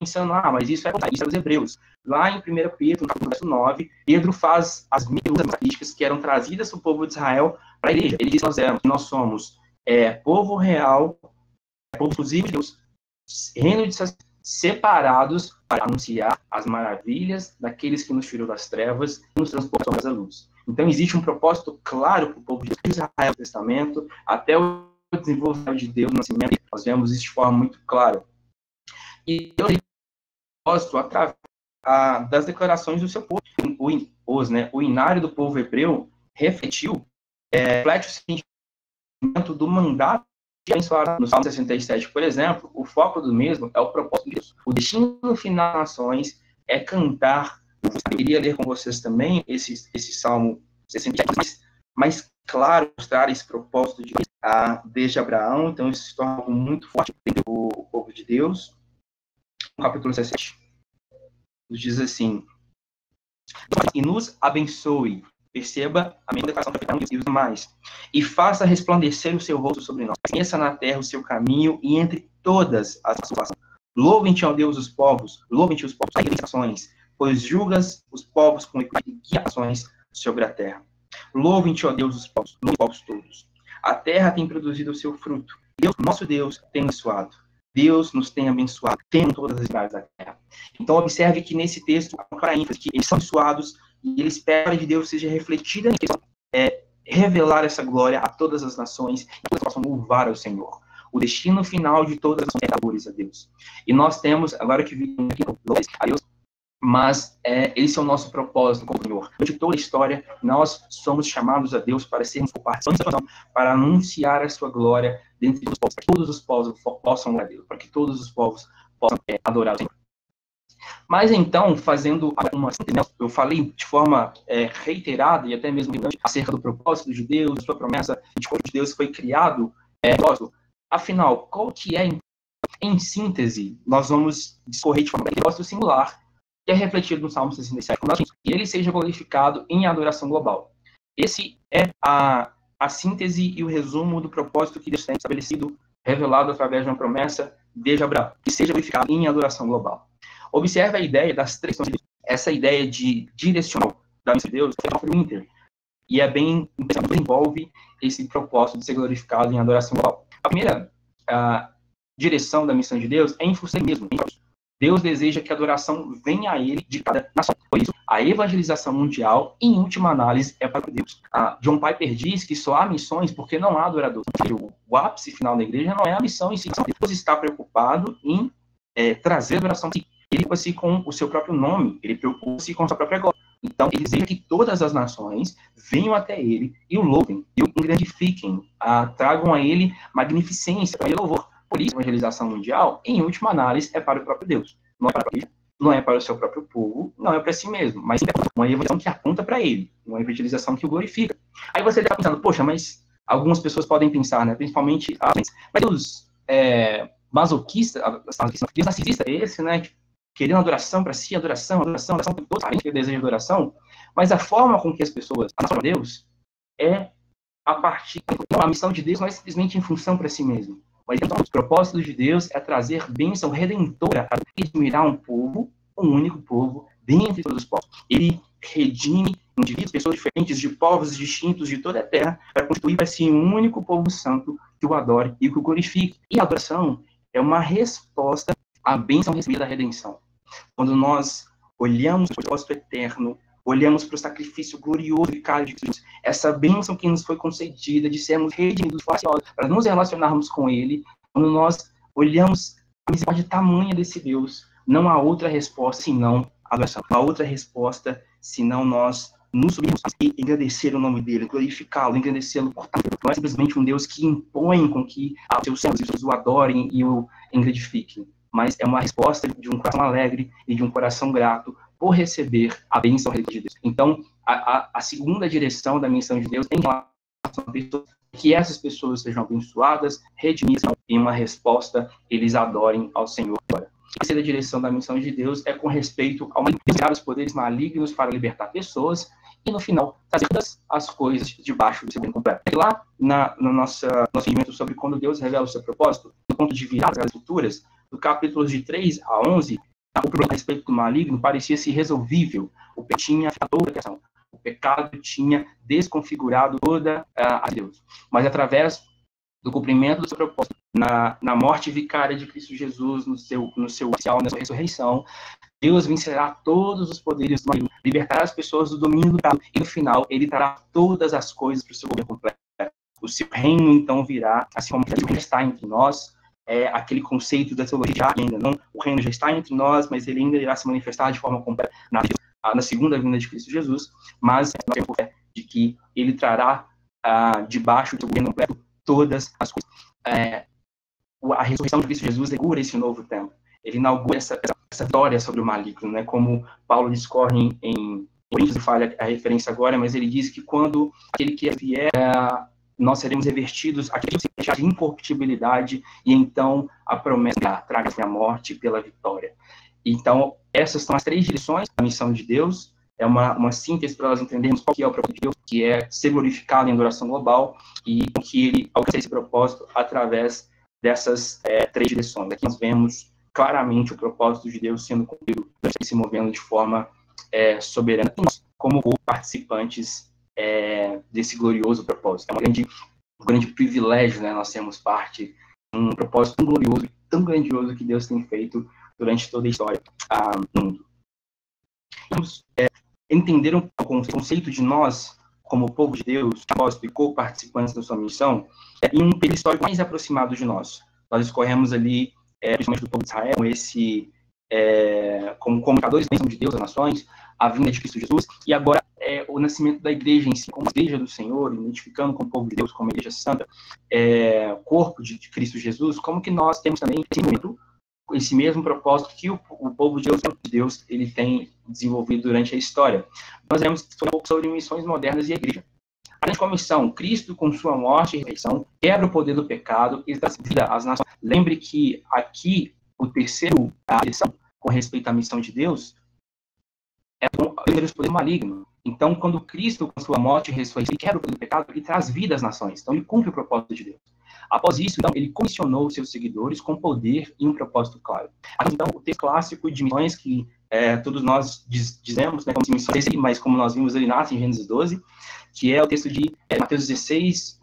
Pensando, mas isso é os hebreus. Lá em 1 Pedro, no verso 9, Pedro faz as mesmas características que eram trazidas do povo de Israel para a igreja. Ele diz que nós somos povo real, povo exclusivo de Deus, reino de separados para anunciar as maravilhas daqueles que nos tirou das trevas e nos transportou à luz. Então, existe um propósito claro para o povo de Israel no Testamento, até o desenvolvimento de Deus no nascimento, nós vemos isso de forma muito clara. E eu propósito através das declarações do seu povo. O inário do povo hebreu reflete o sentimento do mandato de abençoar. No Salmo 67, por exemplo, o foco do mesmo é o propósito de Deus. O destino final das nações é cantar. Eu queria ler com vocês também esse Salmo 67, mas claro, mostrar esse propósito de Deus desde Abraão. Então, isso se torna algo muito forte para o povo de Deus. No capítulo 17, diz assim: e nos abençoe, perceba a minha declaração e os demais, e faça resplandecer o seu rosto sobre nós, conheça na terra o seu caminho e entre todas as nações. Louvem-te, ó Deus, os povos, louvem-te os povos, as nações, pois julgas os povos com equidade e ações sobre a terra. Louvem-te, ó Deus, os povos todos. A terra tem produzido o seu fruto. Deus, nosso Deus, tem abençoado. Deus nos tem abençoado, tem todas as cidades da terra. Então, observe que nesse texto há uma clara ênfase que eles são abençoados e eles esperam que Deus seja refletida em revelar essa glória a todas as nações e que eles possam louvar ao Senhor. O destino final de todas as nações é louvores a Deus. E nós temos, agora que vimos aqui, louvores a Deus, mas esse é o nosso propósito como Senhor. De toda a história, nós somos chamados a Deus para sermos participantes, para anunciar a sua glória dentro dos povos, para que todos os povos possam louvar a Deus, para que todos os povos possam adorar o Senhor. Mas então, fazendo uma... Eu falei de forma reiterada e até mesmo acerca do propósito de Deus, da sua promessa, de como Deus foi criado. Afinal, qual que é, em síntese, nós vamos discorrer de forma propósito singular, que é refletido no Salmo 67, que ele seja glorificado em adoração global. Esse é a síntese e o resumo do propósito que Deus tem estabelecido, revelado através de uma promessa desde Abraão, que seja glorificado em adoração global. Observe a ideia das três, essa ideia de direcional da missão de Deus, é o Inter, e é bem envolve esse propósito de ser glorificado em adoração global. A primeira direção da missão de Deus é em função mesmo. Deus deseja que a adoração venha a Ele de cada nação. Por isso, a evangelização mundial, em última análise, é para Deus. John Piper diz que só há missões porque não há adoradores. O ápice final da igreja não é a missão em si. Deus está preocupado em trazer a adoração. Ele preocupa-se com o seu próprio nome, ele preocupa-se com a sua própria glória. Então, ele deseja que todas as nações venham até ele e o louvem, e o gratifiquem, tragam a ele magnificência, a ele louvor. Por isso, a evangelização mundial, em última análise, é para o próprio Deus. Não é para a igreja, não é para o seu próprio povo, não é para si mesmo, mas é uma evangelização que aponta para ele, uma evangelização que o glorifica. Aí você está pensando, poxa, mas algumas pessoas podem pensar, né, principalmente mas os masoquistas, narcisistas, esse, né, querendo adoração para si, adoração, todos sabem que deseja adoração, mas a forma com que as pessoas adoram a Deus é a partir da missão de Deus, não é simplesmente em função para si mesmo. Mas então, o propósito de Deus é trazer bênção redentora, admirar um povo, um único povo, dentre todos os povos. Ele redime indivíduos, pessoas diferentes, de povos distintos de toda a terra, para constituir para si um único povo santo que o adore e que o glorifique. E a adoração é uma resposta à bênção recebida da redenção. Quando nós olhamos para o propósito eterno, olhamos para o sacrifício glorioso de Jesus, essa bênção que nos foi concedida de sermos redimidos, para nos relacionarmos com Ele, quando nós olhamos a misericórdia tamanha desse Deus, não há outra resposta senão a adoração. Não há outra resposta senão nós nos subirmos e engrandecer o nome dele, glorificá-lo, engrandecê-lo. Não é simplesmente um Deus que impõe com que os seus servos o adorem e o gratifiquem, mas é uma resposta de um coração alegre e de um coração grato por receber a bênção de Deus. Então, a segunda direção da missão de Deus tem relação a pessoas, que essas pessoas sejam abençoadas, redimidas, e em uma resposta eles adorem ao Senhor. A terceira direção da missão de Deus é com respeito ao os poderes malignos para libertar pessoas e, no final, trazer todas as coisas debaixo do seu bem completo. E lá, no nosso entendimento sobre quando Deus revela o seu propósito, do ponto de virada das futuras, do capítulos de 3 a 11, o problema a respeito do maligno parecia-se irresolvível. O pecado tinha afetado toda a criação. O pecado tinha desconfigurado toda a Deus. Mas através do cumprimento do seu propósito, na morte vicária de Cristo Jesus, no seu oficial, na sua ressurreição, Deus vencerá todos os poderes do maligno, libertará as pessoas do domínio do pecado, e no final ele trará todas as coisas para o seu governo completo. O seu reino então virá, assim como ele está entre nós. Aquele conceito da teologia ainda não, o reino já está entre nós, mas ele ainda irá se manifestar de forma completa na segunda vinda de Cristo Jesus, mas nós temos fé de que ele trará debaixo do governo completo todas as coisas. A ressurreição de Cristo Jesus inaugura esse novo tempo. Ele inaugura essa vitória sobre o maligno, né? Como Paulo discorre em Coríntios, falha a referência agora, mas ele diz que quando aquele que vier, nós seremos revestidos de incorruptibilidade, e então a promessa traga a morte pela vitória. Então, essas são as três direções da missão de Deus. É uma síntese para nós entendermos qual que é o propósito de Deus, que é ser glorificado em adoração global, e que ele alcança esse propósito através dessas três direções. Aqui nós vemos claramente o propósito de Deus sendo cumprido, se movendo de forma soberana, como participantes desse glorioso propósito. É um grande privilégio, né, nós sermos parte de um propósito tão glorioso e tão grandioso que Deus tem feito durante toda a história do mundo. Vamos entender um pouco o conceito de nós, como povo de Deus, propósito e co-participantes da sua missão, em um período histórico mais aproximado de nós. Nós escorremos ali, principalmente do povo de Israel, como comunicadores da bênção de Deus às nações, a vinda de Cristo Jesus, e agora o nascimento da igreja em si, como igreja do Senhor, identificando com o povo de Deus, como igreja santa, corpo de Cristo Jesus, como que nós temos também esse mesmo propósito que o povo de Deus ele tem desenvolvido durante a história. Nós vemos um pouco sobre missões modernas e a igreja. A grande comissão, Cristo com sua morte e ressurreição, quebra o poder do pecado e traz vida às nações. Lembre que aqui, a direção com respeito à missão de Deus, o poder maligno. Então, quando Cristo, com sua morte e ressurreição, ele quebra o poder do pecado, ele traz vida às nações. Então, ele cumpre o propósito de Deus. Após isso, então, ele comissionou seus seguidores com poder e um propósito claro. Então, o texto clássico de missões que todos nós dizemos, né, como se missões, mas como nós vimos, ele nasce em Gênesis 12, que é o texto de Mateus 16,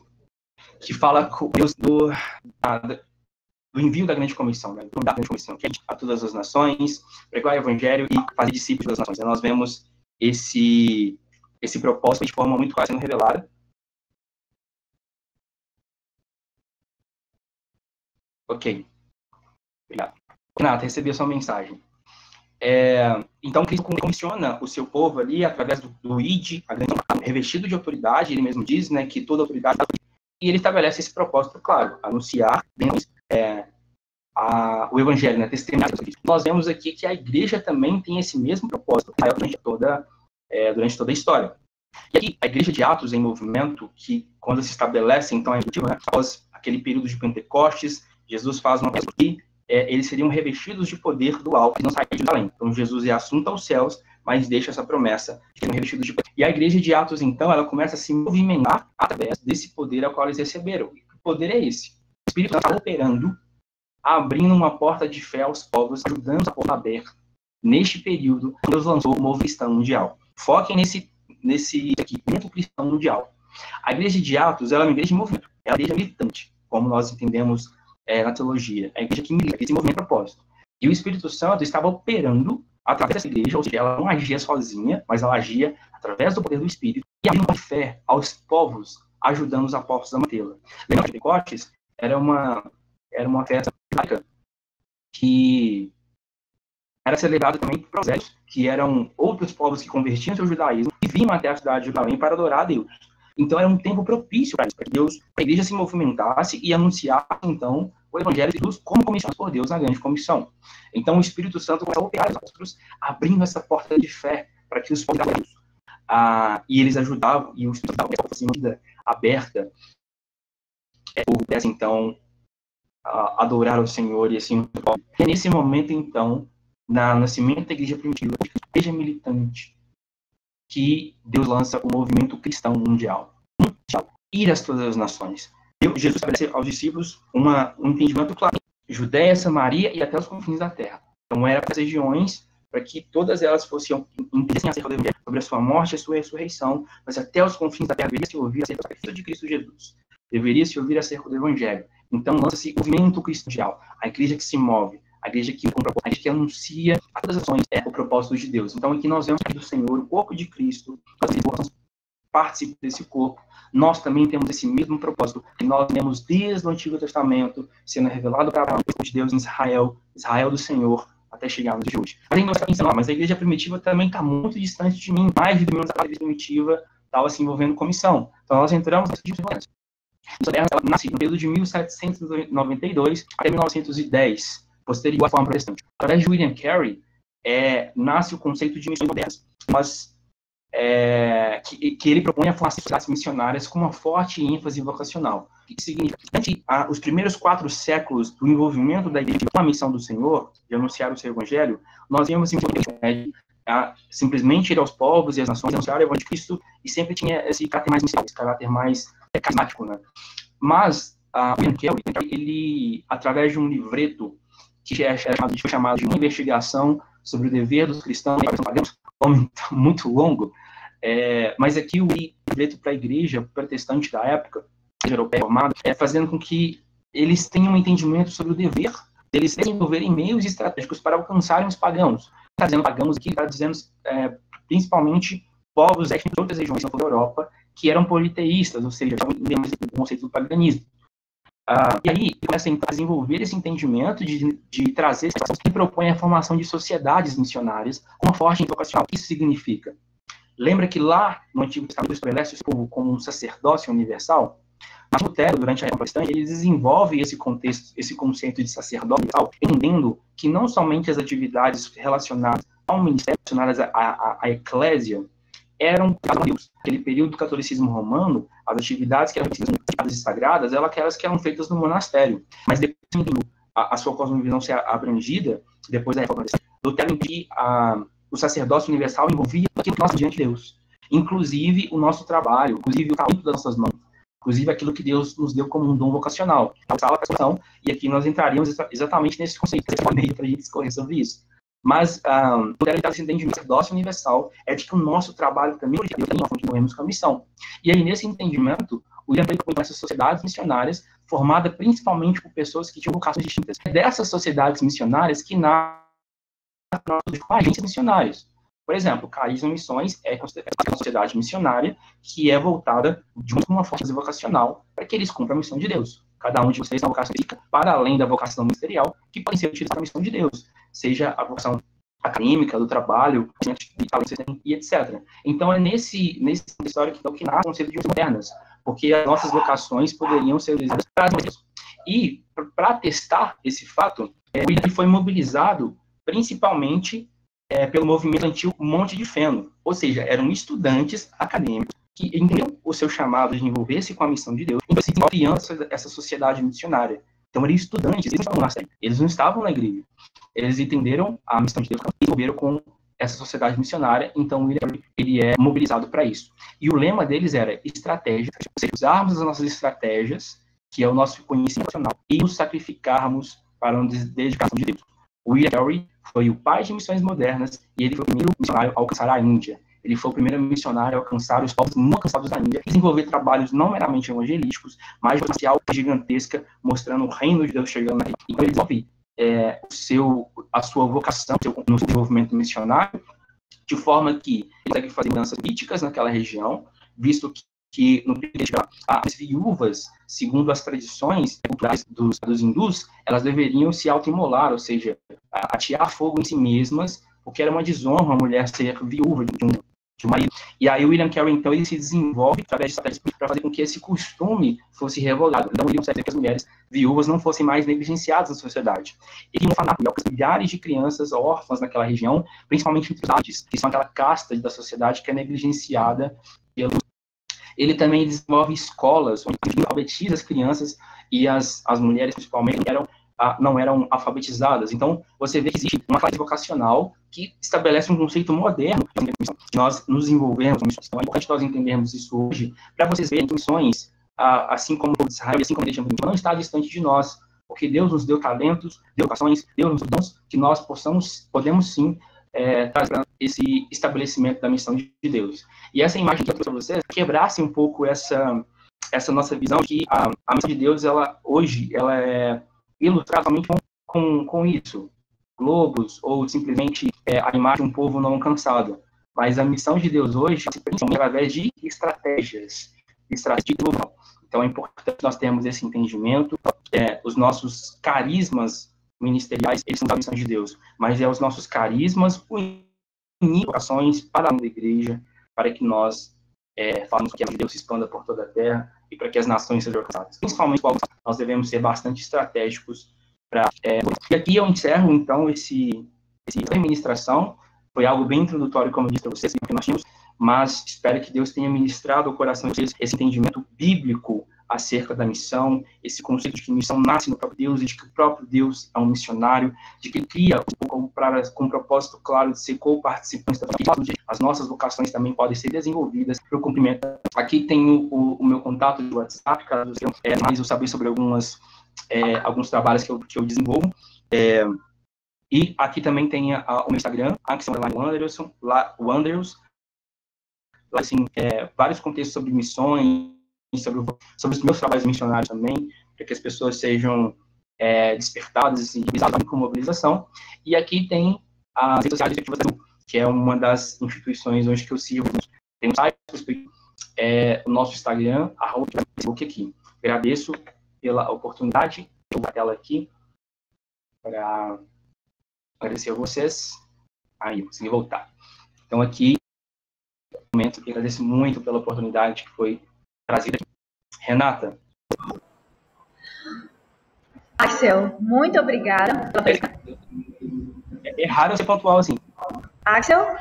que fala do envio da grande comissão, né, da grande comissão, que é a todas as nações, pregar o evangelho e fazer discípulos das nações. Então, nós vemos esse propósito de forma muito clara sendo revelada. Ok. Obrigado. Renato, recebi a sua mensagem. Então, Cristo comissiona o seu povo ali através do ID, revestido de autoridade, ele mesmo diz, né, que toda autoridade, e ele estabelece esse propósito, claro, anunciar o evangelho, né, testemunhar. Nós vemos aqui que a igreja também tem esse mesmo propósito durante toda a história. E aqui, a igreja de Atos em movimento, que quando se estabelece, então, após aquele período de Pentecostes, Jesus faz uma coisa que eles seriam revestidos de poder do alto e não saíram de Jerusalém. Então, Jesus é assunto aos céus, mas deixa essa promessa de serem revestidos de poder. E a igreja de Atos, então, ela começa a se movimentar através desse poder ao qual eles receberam. E que poder é esse? O Espírito Santo está operando, abrindo uma porta de fé aos povos, ajudando a porta aberta. Neste período, Deus lançou o movimento cristão mundial. Foquem nesse movimento cristão mundial. A igreja de Atos, ela é uma igreja de movimento. É uma igreja militante, como nós entendemos na teologia. É a igreja que milita, esse movimento de propósito. E o Espírito Santo estava operando através dessa igreja, ou seja, ela não agia sozinha, mas ela agia através do poder do Espírito e abrindo a fé aos povos, ajudando os apóstolos a mantê-la. Lembrando que Pentecostes era uma festa que era celebrada também por prosélitos, que eram outros povos que convertiam seu judaísmo e vinham até a cidade de Jerusalém para adorar a Deus. Então, era um tempo propício para isso, para que a igreja se movimentasse e anunciasse, então, o evangelho de Jesus como comissionados por Deus na grande comissão. Então, o Espírito Santo começou a operar os apóstolos, abrindo essa porta de fé para que os povos e eles ajudavam, e o Espírito Santo estava assim, uma vida aberta, pudesse, então, adorar o Senhor e assim. E é nesse momento, então, no nascimento da igreja primitiva, a igreja militante, que Deus lança o movimento cristão mundial. Ir a todas as nações. Jesus estabelece aos discípulos um entendimento claro. Judéia, Samaria e até os confins da terra. Então, eram as regiões para que todas elas fossem entendessem acerca do evangelho, sobre a sua morte e a sua ressurreição, mas até os confins da terra deveria se ouvir acerca do sacrifício de Cristo Jesus. Deveria se ouvir acerca do evangelho. Então, lança-se o movimento cristão, a igreja que se move, a igreja que anuncia a todas as ações o propósito de Deus. Então, aqui nós vemos do Senhor, o corpo de Cristo, nós participamos desse corpo. Nós também temos esse mesmo propósito que nós temos desde o Antigo Testamento, sendo revelado para o povo de Deus em Israel do Senhor, até chegar nos dias de hoje. Mas a igreja primitiva também está muito distante de mim. Mais de 2 anos a igreja primitiva estava se envolvendo com missão. Então, nós entramos nesse tipo de violência. Ela nasce no período de 1792 até 1910. Posterior à forma protestante. Através de William Carey, nasce o conceito de missões modernas, mas que ele propõe a formação de classes missionárias com uma forte ênfase vocacional. O que significa que os primeiros 4 séculos do envolvimento da igreja com a missão do Senhor, de anunciar o seu evangelho, nós vemos simplesmente ir aos povos e às nações, anunciar o evangelho de Cristo, e sempre tinha esse caráter mais missionário, esse caráter mais carismático, né? Mas William Carey, ele, através de um livreto que foi chamado de uma investigação sobre o dever dos cristãos pagãos, muito longo, mas aqui o livreto para a igreja protestante da época, europeia formada, fazendo com que eles tenham um entendimento sobre o dever deles desenvolverem meios estratégicos para alcançarem os pagãos. Está dizendo pagãos aqui, está dizendo principalmente povos étnicos de outras regiões da Europa que eram politeístas, ou seja, o conceito do paganismo. E aí, ele começa a desenvolver esse entendimento de trazer situações que propõem a formação de sociedades missionárias com uma forte vocacional. O que isso significa? Lembra que lá no Antigo Testamento estabelece o povo como um sacerdócio universal? Mas Lutero, durante a Reforma Protestante, ele desenvolve esse contexto, esse conceito de sacerdócio universal, entendendo que não somente as atividades relacionadas ao ministério, relacionadas à eclésia, eram, naquele período do catolicismo romano, as atividades que eram sagradas e sagradas, aquelas que eram feitas no monastério. Mas depois a sua cosmovisão ser abrangida, depois da Reforma Protestante, Lutero entende o sacerdócio universal envolvia aquilo que nós diante de Deus. Inclusive o nosso trabalho, inclusive o talento das nossas mãos, inclusive aquilo que Deus nos deu como um dom vocacional. E aqui nós entraríamos exatamente nesse conceito, para a gente discorrer sobre isso. Mas Lutero esse entendimento do sacerdócio universal é de que o nosso trabalho também nós continuamos com a missão. E aí, nesse entendimento, o William Carey propõe essas sociedades missionárias, formadas principalmente por pessoas que tinham vocações distintas. É dessas sociedades missionárias que nascem agências missionárias. Por exemplo, Carisma Missões é uma sociedade missionária que é voltada junto com uma força vocacional para que eles cumpram a missão de Deus. Cada um de vocês tem uma vocação específica, para além da vocação ministerial, que podem ser utilizadas na missão de Deus, seja a vocação acadêmica, do trabalho, e etc. Então, é nesse história que nasce o conceito de modernas, porque as nossas vocações poderiam ser utilizadas para Deus. E, para testar esse fato, ele foi mobilizado principalmente pelo movimento antigo Monte de Feno, ou seja, eram estudantes acadêmicos que entenderam o seu chamado de envolver-se com a missão de Deus, e se criando essa sociedade missionária. Então, eram estudantes, eles não estavam na igreja. Eles entenderam a missão de Deus e envolveram com essa sociedade missionária, então ele é mobilizado para isso. E o lema deles era estratégia, ou seja, usarmos as nossas estratégias, que é o nosso conhecimento nacional, e nos sacrificarmos para uma dedicação de Deus. William Carey foi o pai de missões modernas e ele foi o primeiro missionário a alcançar a Índia. Ele foi o primeiro missionário a alcançar os povos não alcançados da Índia, desenvolver trabalhos não meramente evangelísticos, mas de uma gigantesca, mostrando o reino de Deus chegando na Índia. Então, ele desenvolve a sua vocação no seu desenvolvimento missionário, de forma que ele consegue fazer mudanças políticas naquela região, visto que no período as viúvas, segundo as tradições culturais dos hindus, elas deveriam se autoimolar, ou seja, atear fogo em si mesmas, porque era uma desonra a mulher ser viúva de um marido. E aí o William Carey, então, ele se desenvolve através de estratégias para fazer com que esse costume fosse revogado. Então, ele consegue que as mulheres viúvas não fossem mais negligenciadas na sociedade. Ele alcança milhares de crianças órfãs naquela região, principalmente entre os adultos, que são aquela casta da sociedade que é negligenciada pelos. Ele também desenvolve escolas onde ele alfabetiza as crianças e as mulheres, principalmente, não eram alfabetizadas. Então, você vê que existe uma classe vocacional que estabelece um conceito moderno que nós nos envolvemos. Então, é importante nós entendermos isso hoje, para vocês verem que missões, assim como o Israel, assim como a igreja, não está distante de nós, porque Deus nos deu talentos, deu vocações, Deus nos deu dons, que nós podemos sim trazer esse estabelecimento da missão de Deus. E essa imagem que eu trouxe para vocês quebrasse um pouco essa nossa visão de que a missão de Deus, hoje, ela é ilustrada somente com isso, globos, ou simplesmente a imagem de um povo não alcançado. Mas a missão de Deus hoje se principalmente através de estratégias global. Então é importante nós termos esse entendimento. Os nossos carismas ministeriais, eles são da missão de Deus, mas os nossos carismas unir orações para a igreja, para que nós falemos que a de Deus se expanda por toda a terra e para que as nações sejam alcançadas. Principalmente, nós devemos ser bastante estratégicos para. E aqui eu encerro, então, essa administração. Foi algo bem introdutório, como eu disse para vocês, que nós tínhamos, mas espero que Deus tenha ministrado ao coração de vocês esse entendimento bíblico acerca da missão, esse conceito de que missão nasce no próprio Deus e de que o próprio Deus é um missionário, de que ele cria com um propósito claro de ser co-participante da vida. As nossas vocações também podem ser desenvolvidas para o cumprimento. Aqui tem o meu contato de WhatsApp, caso você mais eu saber sobre alguns trabalhos que eu desenvolvo. E aqui também tem o meu Instagram, Axel_Wanderson, Wanderers, lá, assim, vários contextos sobre missões, sobre os meus trabalhos missionários também, para que as pessoas sejam despertadas e visadas com mobilização. E aqui tem as redes sociais efetivas da Azul, que é uma das instituições onde que eu sirvo. Tem um site, o nosso Instagram, @Facebook aqui. Agradeço pela oportunidade, eu vou tela aqui para agradecer a vocês. Aí, eu consegui voltar. Então, aqui, momento, eu agradeço muito pela oportunidade que foi trazida aqui. Renata. Axel, muito obrigada. É raro eu ser pontual assim. Axel?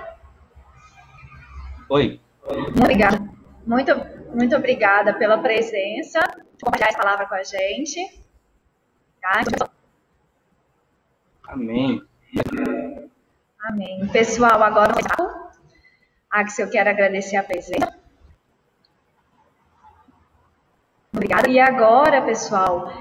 Oi. Muito obrigada. Muito obrigada pela presença, por compartilhar essa palavra com a gente. Tá? Amém. Amém. Pessoal, agora Axel, quero agradecer a presença. Obrigada. E agora, pessoal,